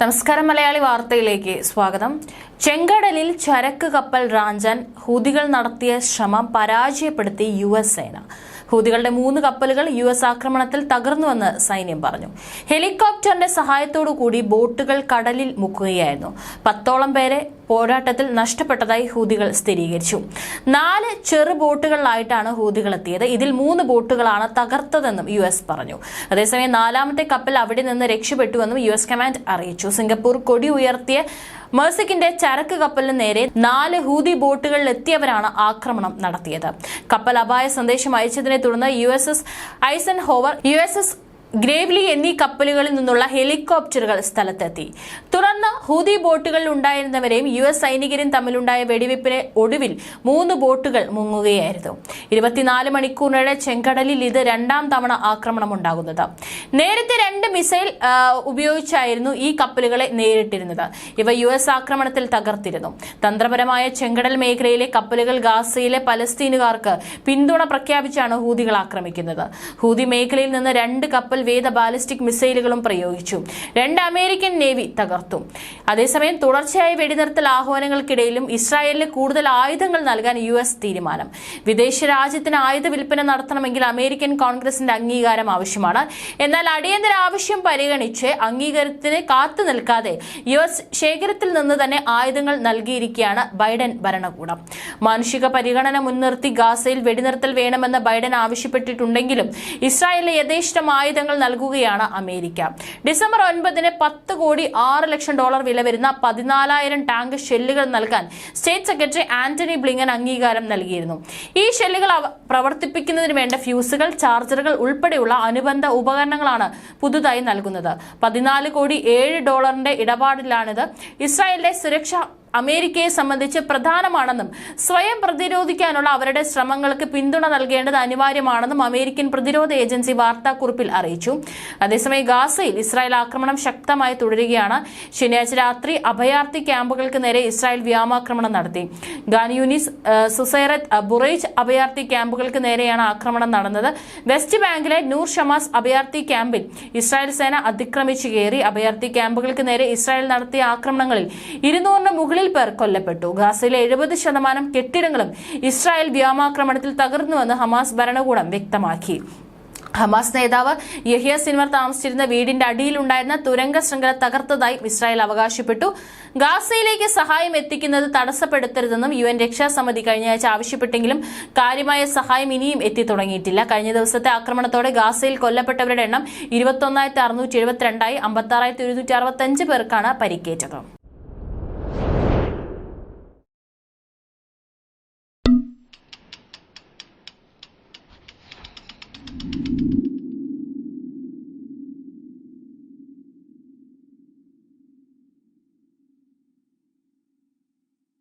നമസ്കാരം. മലയാളി വാർത്തയിലേക്ക് സ്വാഗതം. ചെങ്കടലിൽ ചരക്ക് കപ്പൽ റാഞ്ചാൻ ഹൂതികൾ നടത്തിയ ശ്രമം പരാജയപ്പെടുത്തി US സേന. ഹൂതികളുടെ 3 കപ്പലുകൾ US ആക്രമണത്തിൽ തകർന്നുവെന്ന് സൈന്യം പറഞ്ഞു. ഹെലികോപ്റ്ററിന്റെ സഹായത്തോടു കൂടി ബോട്ടുകൾ കടലിൽ മുക്കുകയായിരുന്നു. 10ഓളം പേരെ പോരാട്ടത്തിൽ നഷ്ടപ്പെട്ടതായി ഹൂതികൾ സ്ഥിരീകരിച്ചു. 4 ചെറു ബോട്ടുകളിലായിട്ടാണ് ഹൂതികൾ എത്തിയത്. ഇതിൽ 3 ബോട്ടുകളാണ് തകർത്തതെന്നും US പറഞ്ഞു. അതേസമയം 4ാമത്തെ കപ്പൽ അവിടെ നിന്ന് രക്ഷപ്പെട്ടുവെന്നും US കമാൻഡ് അറിയിച്ചു. സിംഗപ്പൂർ കൊടി ഉയർത്തിയ മെർസിക്കിന്റെ ചരക്ക് കപ്പലിന് നേരെ 4 ഹൂതി ബോട്ടുകളിൽ എത്തിയവരാണ് ആക്രമണം നടത്തിയത്. കപ്പൽ അപായ സന്ദേശം അയച്ചതിനെ തുടർന്ന് USS ഐസൻഹോവർ, USS ഗ്രേവ്ലി എന്നീ കപ്പലുകളിൽ നിന്നുള്ള ഹെലികോപ്റ്ററുകൾ സ്ഥലത്തെത്തി. തുടർന്ന് ഹൂതി ബോട്ടുകളിൽ ഉണ്ടായിരുന്നവരെയും US സൈനികരും തമ്മിലുണ്ടായ വെടിവെപ്പിന് ഒടുവിൽ 3 ബോട്ടുകൾ മുങ്ങുകയായിരുന്നു. 24 മണിക്കൂറിനിടെ ചെങ്കടലിൽ ഇത് 2ാം തവണ ആക്രമണം ഉണ്ടാകുന്നത്. നേരത്തെ 2 മിസൈൽ ഉപയോഗിച്ചായിരുന്നു ഈ കപ്പലുകളെ നേരിട്ടിരുന്നത്. ഇവ US ആക്രമണത്തിൽ തകർത്തിരുന്നു. തന്ത്രപരമായ ചെങ്കടൽ മേഖലയിലെ കപ്പലുകൾ ഗാസയിലെ പലസ്തീനുകാർക്ക് പിന്തുണ പ്രഖ്യാപിച്ചാണ് ഹൂതികൾ ആക്രമിക്കുന്നത്. ഹൂതി മേഖലയിൽ നിന്ന് 2 കപ്പൽ വേദ ബാലിസ്റ്റിക് മിസൈലുകളും പ്രയോഗിച്ചു. 2 അമേരിക്കൻ നേവി തകർത്തു. അതേസമയം തുടർച്ചയായ വെടിനിർത്തൽ ആഹ്വാനങ്ങൾക്കിടയിലും ഇസ്രായേലിന് കൂടുതൽ ആയുധങ്ങൾ നൽകാൻ US തീരുമാനം. വിദേശ രാജ്യത്തിന് ആയുധ വിൽപ്പന നടത്തണമെങ്കിൽ അമേരിക്കൻ കോൺഗ്രസിന്റെ അംഗീകാരം ആവശ്യമാണ്. എന്നാൽ അടിയന്തര ആവശ്യം പരിഗണിച്ച് അംഗീകാരത്തിന് കാത്തു നിൽക്കാതെ US ശേഖരത്തിൽ നിന്ന് തന്നെ ആയുധങ്ങൾ നൽകിയിരിക്കുകയാണ് ബൈഡൻ ഭരണകൂടം. മാനുഷിക പരിഗണന മുൻനിർത്തി ഗാസയിൽ വെടിനിർത്തൽ വേണമെന്ന് ബൈഡൻ ആവശ്യപ്പെട്ടിട്ടുണ്ടെങ്കിലും ഇസ്രായേലിന് യഥേഷ്ടം ആയുധങ്ങൾ നൽകുകയാണ് അമേരിക്ക. ഡിസംബർ 9-ന് $10.6 ലക്ഷം വില വരുന്ന 14,000 ടാങ്ക് ഷെല്ലുകൾ നൽകാൻ സ്റ്റേറ്റ് സെക്രട്ടറി ആന്റണി ബ്ലിങ്കൻ അംഗീകാരം നൽകിയിരുന്നു. ഈ ഷെല്ലുകൾ പ്രവർത്തിപ്പിക്കുന്നതിന് വേണ്ട ഫ്യൂസുകൾ, ചാർജറുകൾ ഉൾപ്പെടെയുള്ള അനുബന്ധ ഉപകരണങ്ങളാണ് പുതുതായി നൽകുന്നത്. $14.7 ഇടപാടിലാണിത്. ഇസ്രായേലിന്റെ സുരക്ഷ അമേരിക്കയെ സംബന്ധിച്ച് പ്രധാനമാണെന്നും സ്വയം പ്രതിരോധിക്കാനുള്ള അവരുടെ ശ്രമങ്ങൾക്ക് പിന്തുണ നൽകേണ്ടത് അനിവാര്യമാണെന്നും അമേരിക്കൻ പ്രതിരോധ ഏജൻസി വാർത്താക്കുറിപ്പിൽ അറിയിച്ചു. അതേസമയം ഗാസയിൽ ഇസ്രായേൽ ആക്രമണം ശക്തമായി തുടരുകയാണ്. ശനിയാഴ്ച രാത്രി അഭയാർത്ഥി ക്യാമ്പുകൾക്ക് നേരെ ഇസ്രായേൽ വ്യോമാക്രമണം നടത്തി. ഖാൻ യൂനിസ്, സുസൈറത്ത്, ബുറൈജ് അഭയാർത്ഥി ക്യാമ്പുകൾക്ക് നേരെയാണ് ആക്രമണം നടന്നത്. വെസ്റ്റ് ബാങ്കിലെ നൂർ ഷമാസ് അഭയാർത്ഥി ക്യാമ്പിൽ ഇസ്രായേൽ സേന അതിക്രമിച്ചു കയറി. അഭയാർത്ഥി ക്യാമ്പുകൾക്ക് നേരെ ഇസ്രായേൽ നടത്തിയ ആക്രമണങ്ങളിൽ 200-ന് മുകളിൽ പേർ കൊല്ലപ്പെട്ടു. ഗാസയിലെ 70% കെട്ടിടങ്ങളും ഇസ്രായേൽ വ്യോമാക്രമണത്തിൽ തകർന്നുവെന്ന് ഹമാസ് ഭരണകൂടം വ്യക്തമാക്കി. ഹമാസ് നേതാവ് യഹ്യ സിൻവർ താമസിച്ചിരുന്ന വീടിന്റെ അടിയിലുണ്ടായിരുന്ന തുരങ്ക ശൃംഖല തകർത്തതായി ഇസ്രായേൽ അവകാശപ്പെട്ടു. ഗാസയിലേക്ക് സഹായം എത്തിക്കുന്നത് തടസ്സപ്പെടുത്തരുതെന്നും UN രക്ഷാസമിതി കഴിഞ്ഞയാഴ്ച ആവശ്യപ്പെട്ടെങ്കിലും കാര്യമായ സഹായം ഇനിയും എത്തി തുടങ്ങിയിട്ടില്ല. കഴിഞ്ഞ ദിവസത്തെ ആക്രമണത്തോടെ ഗാസയിൽ കൊല്ലപ്പെട്ടവരുടെ എണ്ണം 21,672 ആയി. 56,165 പേർക്കാണ് പരിക്കേറ്റത്.